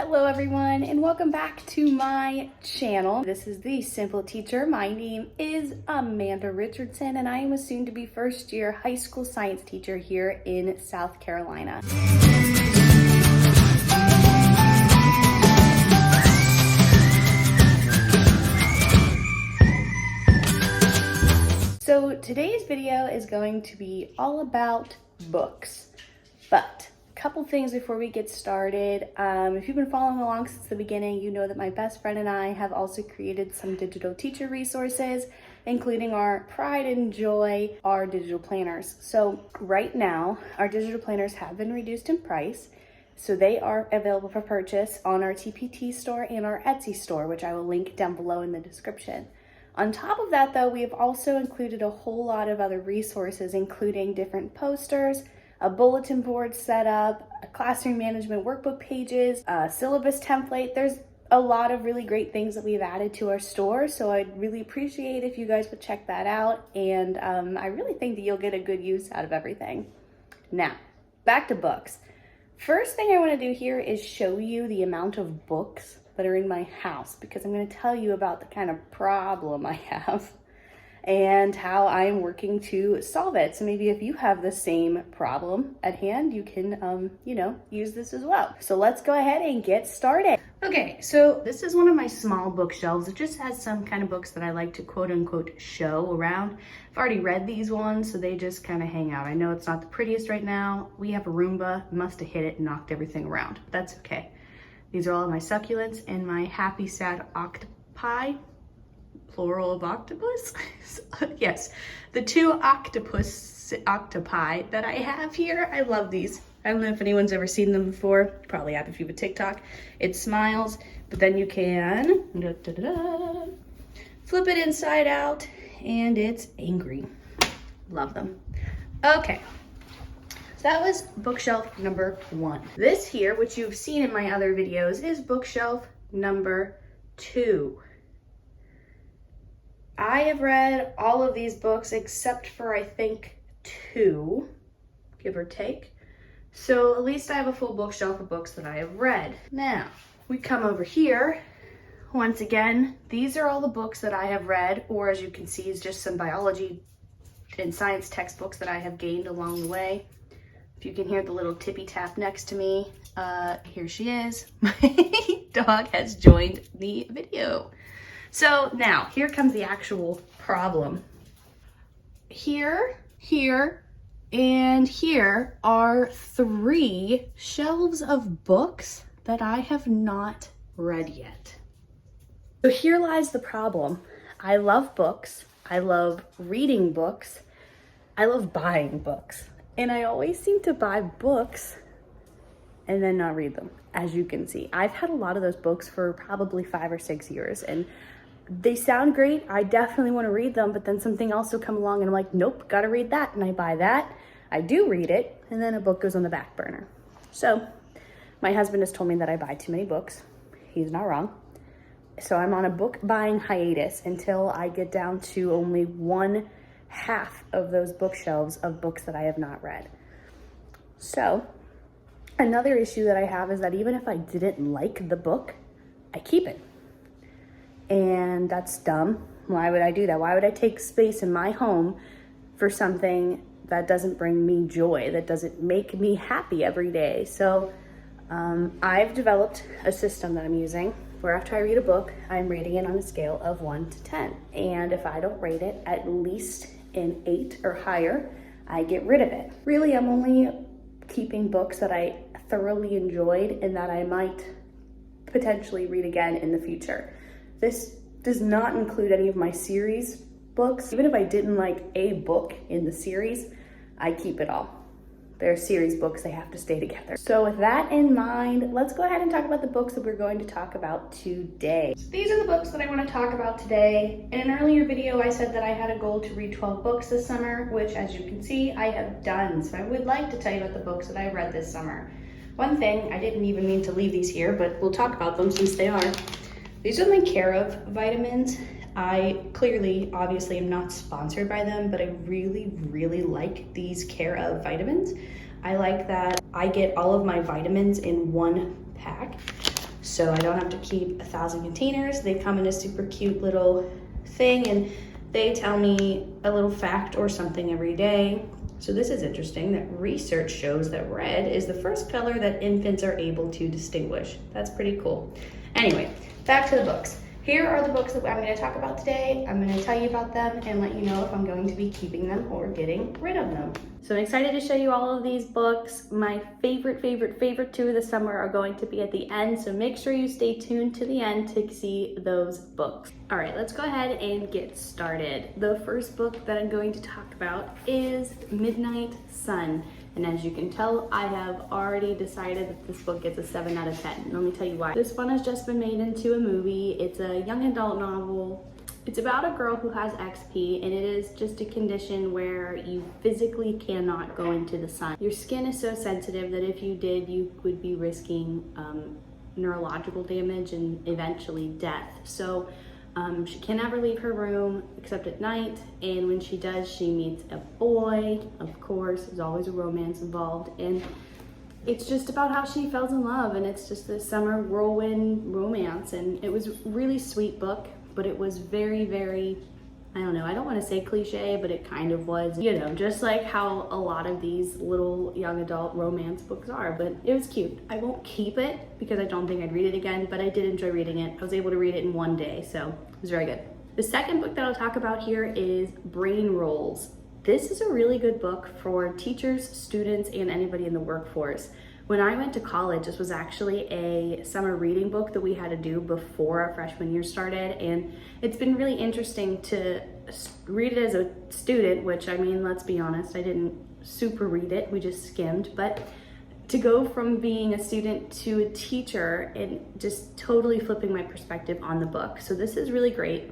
Hello everyone and welcome back to my channel. This is The Simple Teacher. My name is Amanda Richardson and I am a soon-to-be first-year high school science teacher here in South Carolina. So today's video is going to be all about books, but couple things before we get started. If you've been following along since the beginning, you know that my best friend and I have also created some digital teacher resources, including our pride and joy, our digital planners. So right now, our digital planners have been reduced in price. So they are available for purchase on our TPT Store and our Etsy store, which I will link down below in the description. On top of that though, we have also included a whole lot of other resources, including different posters, a bulletin board setup, a classroom management workbook pages, a syllabus template. There's a lot of really great things that we've added to our store, so I'd really appreciate if you guys would check that out, and I really think that you'll get a good use out of everything. Now, back to books. First thing I want to do here is show you the amount of books that are in my house, because I'm going to tell you about the kind of problem I have and how I'm working to solve it. So maybe if you have the same problem at hand, you can, use this as well. So let's go ahead and get started. Okay, so this is one of my small bookshelves. It just has some kind of books that I like to quote unquote show around. I've already read these ones, so they just kind of hang out. I know it's not the prettiest right now. We have a Roomba, must have hit it and knocked everything around. But that's okay. These are all of my succulents and my happy, sad octopi. Plural of octopus? Yes, the two octopi that I have here. I love these. I don't know if anyone's ever seen them before. Probably have if you have a TikTok. It smiles, but then you can flip it inside out and it's angry. Love them. Okay, so that was bookshelf number 1. This here, which you've seen in my other videos, is bookshelf number 2. I have read all of these books except for, I think, 2, give or take. So at least I have a full bookshelf of books that I have read. Now, we come over here. Once again, these are all the books that I have read, or as you can see, is just some biology and science textbooks that I have gained along the way. If you can hear the little tippy tap next to me, here she is. My dog has joined the video. So now, here comes the actual problem. Here, and here are 3 shelves of books that I have not read yet. So here lies the problem. I love books. I love reading books. I love buying books. And I always seem to buy books and then not read them, as you can see. I've had a lot of those books for probably 5 or 6 years, and they sound great. I definitely want to read them, but then something else will come along and I'm like, nope, gotta read that. And I buy that. I do read it, and then a book goes on the back burner. So my husband has told me that I buy too many books. He's not wrong. So I'm on a book buying hiatus until I get down to only 1/2 of those bookshelves of books that I have not read. So another issue that I have is that even if I didn't like the book, I keep it. And that's dumb. Why would I do that? Why would I take space in my home for something that doesn't bring me joy, that doesn't make me happy every day? So I've developed a system that I'm using where after I read a book, I'm rating it on a scale of 1 to 10. And if I don't rate it at least an 8 or higher, I get rid of it. Really, I'm only keeping books that I thoroughly enjoyed and that I might potentially read again in the future. This does not include any of my series books. Even if I didn't like a book in the series, I keep it all. They're series books, they have to stay together. So with that in mind, let's go ahead and talk about the books that we're going to talk about today. So these are the books that I want to talk about today. In an earlier video, I said that I had a goal to read 12 books this summer, which as you can see, I have done. So I would like to tell you about the books that I read this summer. One thing, I didn't even mean to leave these here, but we'll talk about them since they are. These are my Care of vitamins. I clearly, obviously, am not sponsored by them, but I really, really like these Care of vitamins. I like that I get all of my vitamins in one pack. so I don't have to keep 1,000 containers. They come in a super cute little thing, and they tell me a little fact or something every day. So this is interesting, that research shows that red is the first color that infants are able to distinguish. That's pretty cool. Anyway, back to the books. Here are the books that I'm going to talk about today. I'm going to tell you about them and let you know if I'm going to be keeping them or getting rid of them. So I'm excited to show you all of these books. My favorite two of the summer are going to be at the end, so make sure you stay tuned to the end to see those books. All right, let's go ahead and get started. The first book that I'm going to talk about is Midnight Sun. And as you can tell, I have already decided that this book gets a 7 out of 10. Let me tell you why. This one has just been made into a movie. It's a young adult novel. It's about a girl who has XP, and it is just a condition where you physically cannot go into the sun. Your skin is so sensitive that if you did, you would be risking neurological damage and eventually death. So she can never leave her room except at night, and when she does, she meets a boy. Of course, there's always a romance involved, and it's just about how she falls in love, and it's just this summer whirlwind romance. And it was a really sweet book, but it was very, very, I don't know, I don't want to say cliche, but it kind of was, you know, just like how a lot of these little young adult romance books are, but it was cute. I won't keep it because I don't think I'd read it again, but I did enjoy reading it. I was able to read it in one day, so it was very good. The second book that I'll talk about here is Brain Rolls. This is a really good book for teachers, students, and anybody in the workforce. When I went to college, this was actually a summer reading book that we had to do before our freshman year started, and it's been really interesting to read it as a student, which, I mean, let's be honest, I didn't super read it, we just skimmed, but to go from being a student to a teacher and just totally flipping my perspective on the book. So this is really great.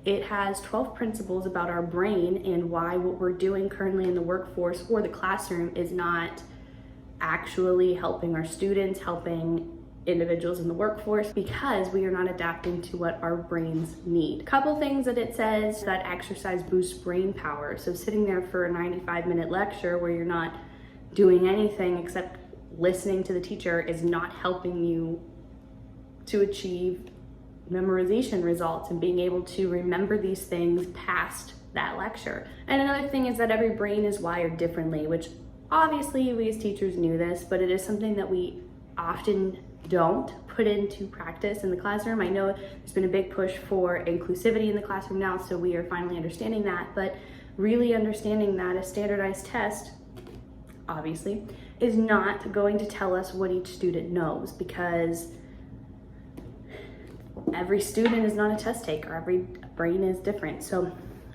It has 12 principles about our brain and why what we're doing currently in the workforce or the classroom is not actually helping our students, helping individuals in the workforce, because we are not adapting to what our brains need. A couple things that it says: that exercise boosts brain power. So sitting there for a 95-minute lecture where you're not doing anything except listening to the teacher is not helping you to achieve memorization results and being able to remember these things past that lecture. And another thing is that every brain is wired differently, which obviously we as teachers knew this, but it is something that we often don't put into practice in the classroom. I know there's been a big push for inclusivity in the classroom now, so we are finally understanding that, but really understanding that a standardized test, obviously, is not going to tell us what each student knows, because every student is not a test taker. Every brain is different. So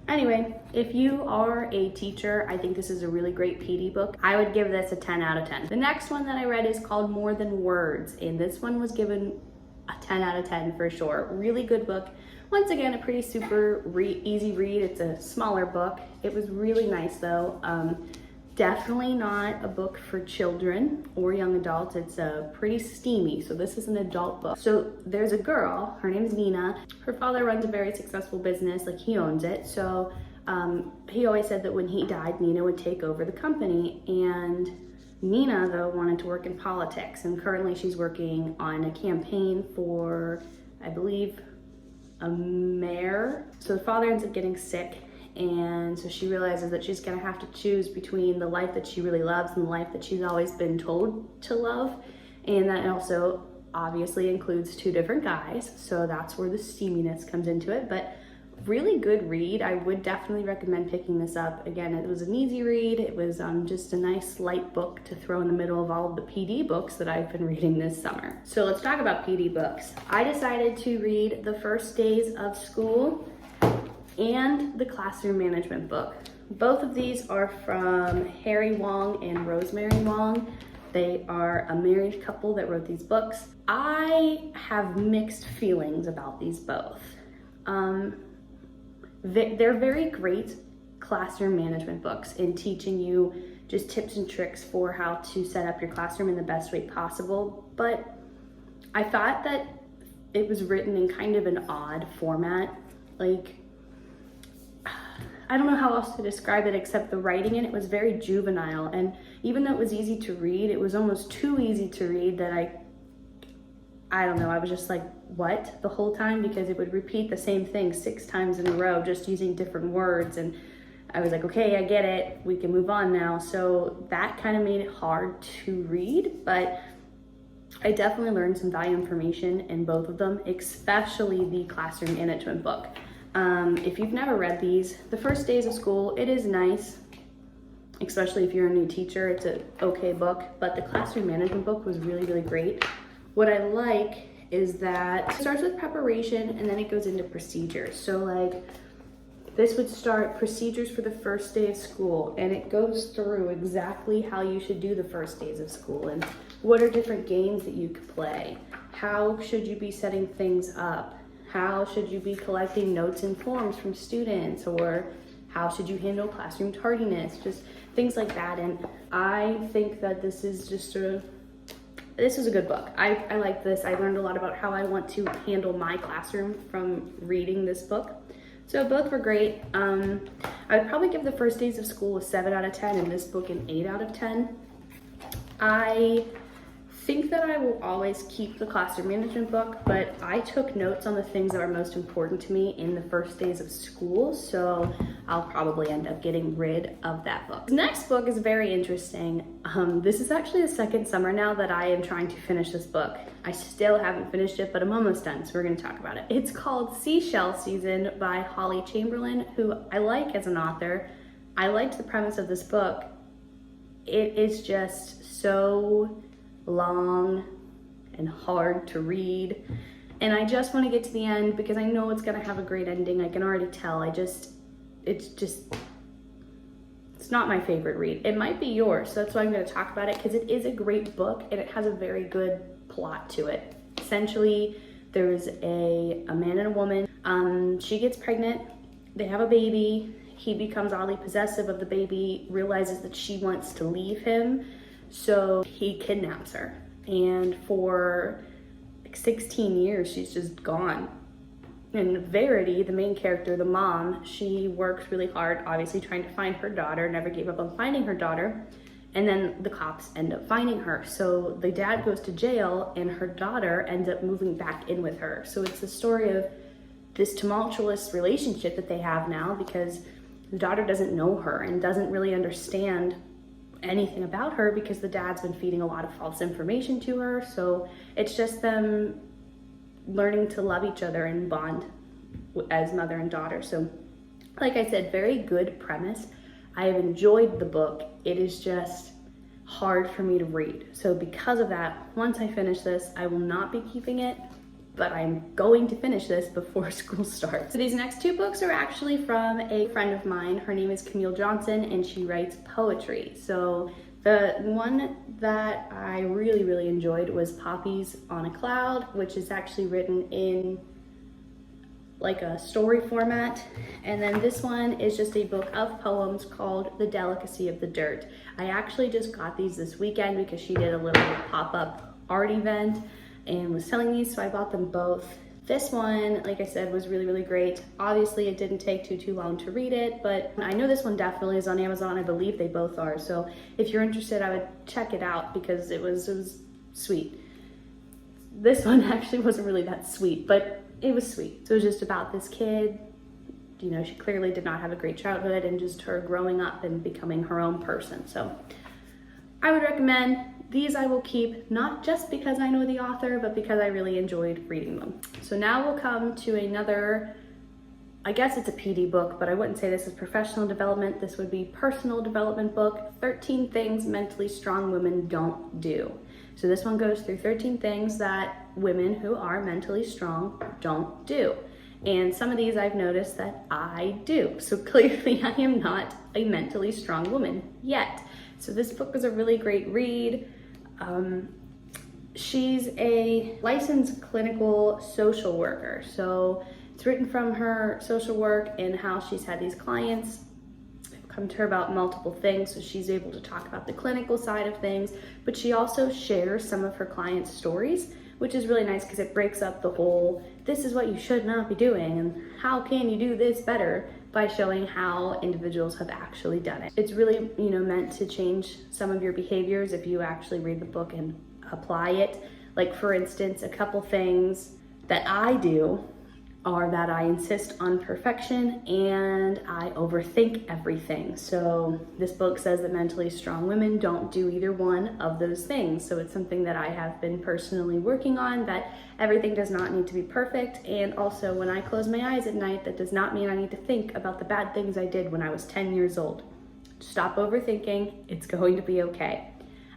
anyway, if you are a teacher, I think this is a really great PD book. I would give this a 10 out of 10. The next one that I read is called More Than Words, and this one was given a 10 out of 10 for sure. Really good book. Once again, a pretty super easy read. It's a smaller book. It was really nice though. Definitely not a book for children or young adults. It's pretty steamy, so this is an adult book. So there's a girl, her name's Nina. Her father runs a very successful business, like he owns it. So he always said that when he died, Nina would take over the company. And Nina, though, wanted to work in politics, and currently she's working on a campaign for, I believe, a mayor. So the father ends up getting sick, and so she realizes that she's gonna have to choose between the life that she really loves and the life that she's always been told to love. And that also obviously includes two different guys, so that's where the steaminess comes into it. But really good read. I would definitely recommend picking this up. Again, it was an easy read. It was just a nice light book to throw in the middle of all of the PD books that I've been reading this summer. So let's talk about PD books. I decided to read The First Days of School and the Classroom Management book. Both of these are from Harry Wong and Rosemary Wong. They are a married couple that wrote these books. I have mixed feelings about these both. They're very great classroom management books in teaching you just tips and tricks for how to set up your classroom in the best way possible. But I thought that it was written in kind of an odd format. Like, I don't know how else to describe it except the writing in it was very juvenile. And even though it was easy to read, it was almost too easy to read that I don't know, I was just like, what, the whole time, because it would repeat the same thing 6 times in a row, just using different words. And I was like, okay, I get it, we can move on now. So that kind of made it hard to read, but I definitely learned some valuable information in both of them, especially the classroom management book. If you've never read these, The First Days of School, it is nice, especially if you're a new teacher, it's an okay book, but the classroom management book was really, really great. What I like is that it starts with preparation and then it goes into procedures. So like this would start procedures for the first day of school, and it goes through exactly how you should do the first days of school and what are different games that you could play. How should you be setting things up? How should you be collecting notes and forms from students? Or how should you handle classroom tardiness? Just things like that. And I think that this is just this is a good book. I like this. I learned a lot about how I want to handle my classroom from reading this book. So both were great. I would probably give The First Days of School a 7 out of 10 and this book an 8 out of 10. I think that I will always keep the classroom management book, but I took notes on the things that are most important to me in the first days of school, so I'll probably end up getting rid of that book. The next book is very interesting. This is actually the second summer now that I am trying to finish this book. I still haven't finished it, but I'm almost done, so we're gonna talk about it. It's called Seashell Season by Holly Chamberlain, who I like as an author. I liked the premise of this book. It is just so long and hard to read, and I just want to get to the end because I know it's gonna have a great ending. I can already tell. It's not my favorite read. It might be yours, so that's why I'm going to talk about it, because it is a great book and it has a very good plot to it. Essentially, there's a man and a woman. She gets pregnant, they have a baby, he becomes oddly possessive of the baby, realizes that she wants to leave him, so he kidnaps her, and for like 16 years she's just gone. And Verity, the main character, the mom, she works really hard, obviously trying to find her daughter, never gave up on finding her daughter, and then the cops end up finding her. So the dad goes to jail and her daughter ends up moving back in with her. So it's the story of this tumultuous relationship that they have now, because the daughter doesn't know her and doesn't really understand anything about her because the dad's been feeding a lot of false information to her. So it's just them learning to love each other and bond as mother and daughter. So like I said, very good premise. I have enjoyed the book. It is just hard for me to read. So because of that, once I finish this, I will not be keeping it, but I'm going to finish this before school starts. So these next 2 books are actually from a friend of mine. Her name is Camille Johnson and she writes poetry. So the one that I really, really enjoyed was Poppies on a Cloud, which is actually written in like a story format. And then this one is just a book of poems called The Delicacy of the Dirt. I actually just got these this weekend because she did a little pop-up art event and was selling these, so I bought them both. This one, like I said, was really, really great. Obviously, it didn't take too long to read it, but I know this one definitely is on Amazon. I believe they both are. So if you're interested, I would check it out because it was sweet. This one actually wasn't really that sweet, but it was sweet. So it was just about this kid. You know, she clearly did not have a great childhood and just her growing up and becoming her own person. So I would recommend these. I will keep, not just because I know the author, but because I really enjoyed reading them. So now we'll come to another, I guess it's a PD book, but I wouldn't say this is professional development. This would be personal development book, 13 Things Mentally Strong Women Don't Do. So this one goes through 13 things that women who are mentally strong don't do. And some of these I've noticed that I do. So clearly I am not a mentally strong woman yet. So this book was a really great read. She's a licensed clinical social worker. So it's written from her social work and how she's had these clients come to her about multiple things. So she's able to talk about the clinical side of things, but she also shares some of her clients' stories, which is really nice because it breaks up the whole, this is what you should not be doing and how can you do this better, by showing how individuals have actually done it. It's really, meant to change some of your behaviors if you actually read the book and apply it. Like, for instance, a couple things that I do are that I insist on perfection and I overthink everything. So this book says that mentally strong women don't do either one of those things. So it's something that I have been personally working on, that everything does not need to be perfect. And also, when I close my eyes at night, that does not mean I need to think about the bad things I did when I was 10 years old. Stop overthinking, it's going to be okay.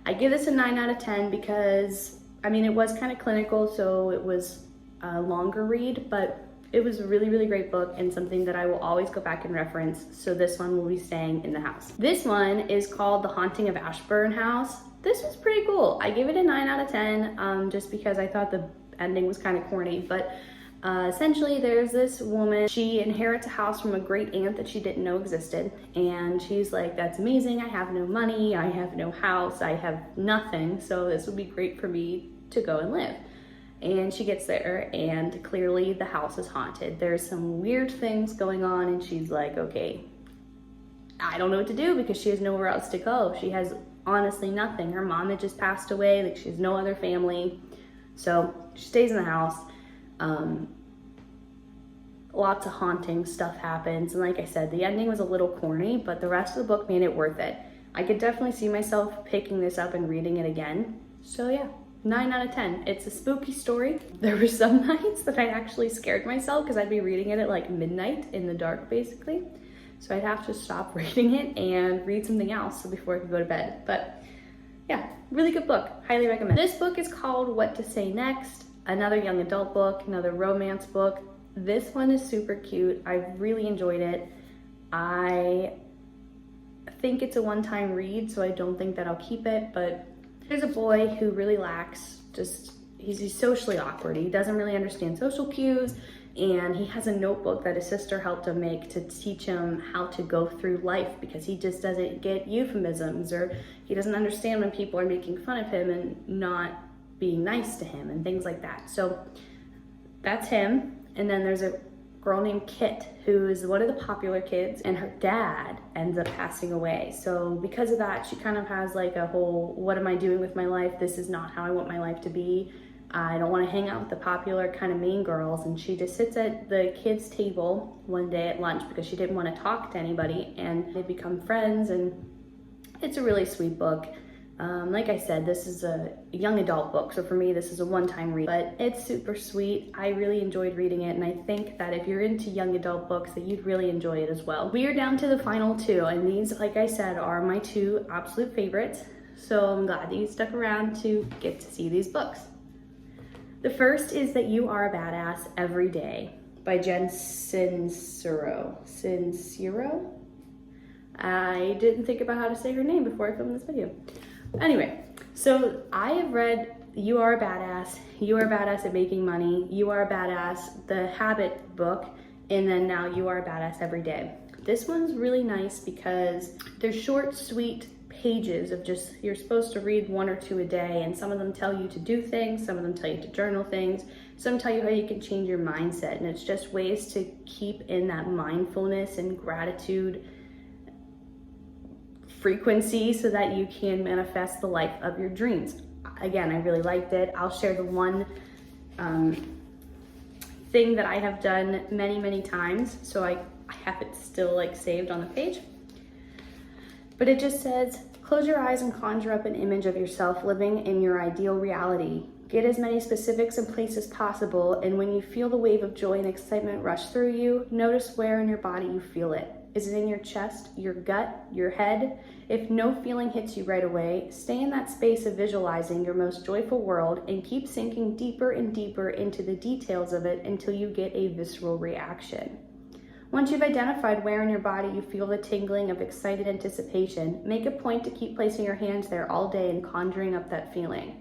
I give this a 9 out of 10 because, I mean, it was kind of clinical, so it was a longer read, but it was a really, really great book and something that I will always go back and reference. So this one will be staying in the house. This one is called The Haunting of Ashburn House. This was pretty cool. I gave it a 9 out of 10 just because I thought the ending was kind of corny, but essentially there's this woman, she inherits a house from a great aunt that she didn't know existed, and she's like, that's amazing, I have no money, I have no house, I have nothing, so this would be great for me to go and live. And she gets there and clearly the house is haunted. There's some weird things going on and she's like, okay, I don't know what to do because she has nowhere else to go. She has honestly nothing. Her mom had just passed away, like she has no other family. So she stays in the house. Lots of haunting stuff happens. And like I said, the ending was a little corny, but the rest of the book made it worth it. I could definitely see myself picking this up and reading it again. So yeah. 9 out of 10. It's a spooky story. There were some nights that I actually scared myself because I'd be reading it at like midnight in the dark, basically. So I'd have to stop reading it and read something else before I could go to bed. But yeah, really good book. Highly recommend. This book is called What to Say Next. Another young adult book, another romance book. This one is super cute. I really enjoyed it. I think it's a one-time read, so I don't think that I'll keep it, but there's a boy who really lacks, he's socially awkward. He doesn't really understand social cues, and he has a notebook that his sister helped him make to teach him how to go through life because he just doesn't get euphemisms, or he doesn't understand when people are making fun of him and not being nice to him and things like that. So that's him. And then there's a girl named Kit, who is one of the popular kids, and her dad ends up passing away. So because of that, she kind of has like a whole, what am I doing with my life? This is not how I want my life to be. I don't want to hang out with the popular kind of mean girls. And she just sits at the kids' table one day at lunch because she didn't want to talk to anybody, and they become friends, and it's a really sweet book. Like I said, this is a young adult book, so for me this is a one-time read, but it's super sweet. I really enjoyed reading it, and I think that if you're into young adult books that you'd really enjoy it as well. We are down to the final two, and these, like I said, are my two absolute favorites, so I'm glad that you stuck around to get to see these books. The first is That You Are a Badass Every Day by Jen Sincero. I didn't think about how to say her name before I filmed this video. Anyway, so I have read You Are a Badass, You Are a Badass at Making Money, You Are a Badass, the Habit book, and then now You Are a Badass Every Day. This one's really nice because they're short, sweet pages of just, you're supposed to read 1 or 2 a day, and some of them tell you to do things, some of them tell you to journal things, some tell you how you can change your mindset, and it's just ways to keep in that mindfulness and gratitude frequency so that you can manifest the life of your dreams. Again, I really liked it. I'll share the one thing that I have done many, many times, so I have it still like saved on the page. But it just says, close your eyes and conjure up an image of yourself living in your ideal reality. Get as many specifics and places as possible, and when you feel the wave of joy and excitement rush through you, notice where in your body you feel it. Is it in your chest, your gut, your head? If no feeling hits you right away, stay in that space of visualizing your most joyful world and keep sinking deeper and deeper into the details of it until you get a visceral reaction. Once you've identified where in your body you feel the tingling of excited anticipation, make a point to keep placing your hands there all day and conjuring up that feeling.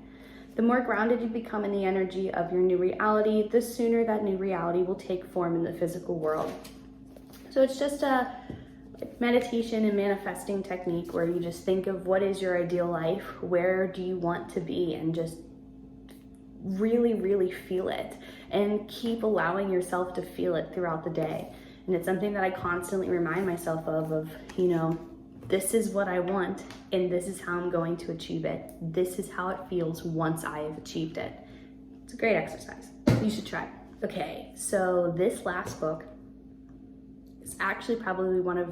The more grounded you become in the energy of your new reality, the sooner that new reality will take form in the physical world. So it's just a meditation and manifesting technique where you just think of what is your ideal life, where do you want to be, and just really, really feel it and keep allowing yourself to feel it throughout the day. And it's something that I constantly remind myself of, you know, this is what I want and this is how I'm going to achieve it. This is how it feels once I have achieved it. It's a great exercise. You should try it. Okay, so this last book is actually probably one of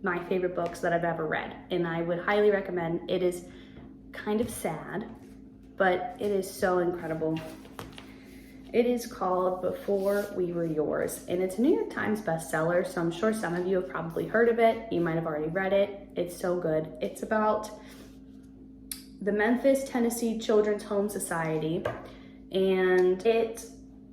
my favorite books that I've ever read, and I would highly recommend. It is kind of sad, but it is so incredible. It is called Before We Were Yours, and it's a New York Times bestseller, so I'm sure some of you have probably heard of it. You might have already read it. It's so good. It's about the Memphis, Tennessee Children's Home Society, and it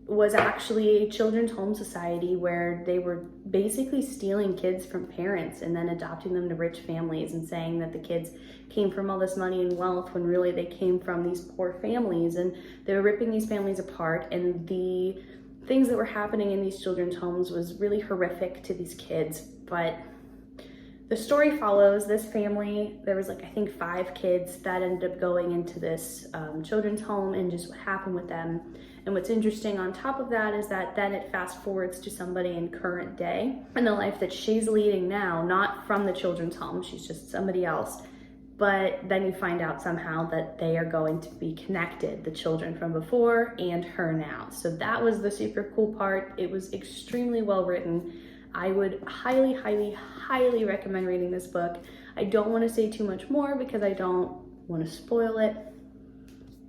was actually a children's home society where they were basically stealing kids from parents and then adopting them to rich families and saying that the kids came from all this money and wealth when really they came from these poor families, and they were ripping these families apart, and the things that were happening in these children's homes was really horrific to these kids. But the story follows this family. There was I think 5 kids that ended up going into this children's home, and just what happened with them. And what's interesting on top of that is that then it fast forwards to somebody in current day and the life that she's leading now, not from the children's home, she's just somebody else. But then you find out somehow that they are going to be connected, the children from before and her now. So that was the super cool part. It was extremely well written. I would highly, highly, highly recommend reading this book. I don't want to say too much more because I don't want to spoil it.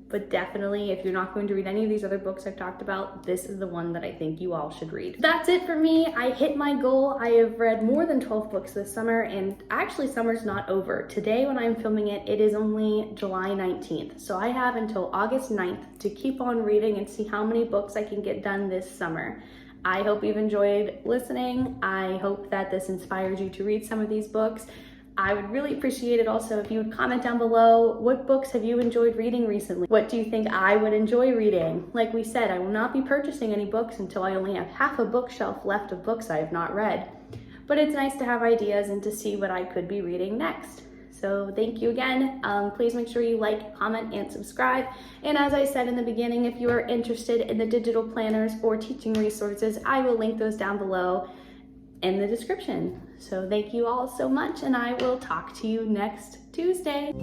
But definitely, if you're not going to read any of these other books I've talked about, this is the one that I think you all should read. That's it for me. I hit my goal. I have read more than 12 books this summer, and actually summer's not over. Today when I'm filming it, it is only July 19th. So I have until August 9th to keep on reading and see how many books I can get done this summer. I hope you've enjoyed listening. I hope that this inspires you to read some of these books. I would really appreciate it also if you would comment down below, what books have you enjoyed reading recently? What do you think I would enjoy reading? Like we said, I will not be purchasing any books until I only have half a bookshelf left of books I have not read. But it's nice to have ideas and to see what I could be reading next. So thank you again. Please make sure you like, comment, and subscribe. And as I said in the beginning, if you are interested in the digital planners or teaching resources, I will link those down below in the description. So thank you all so much, and I will talk to you next Tuesday.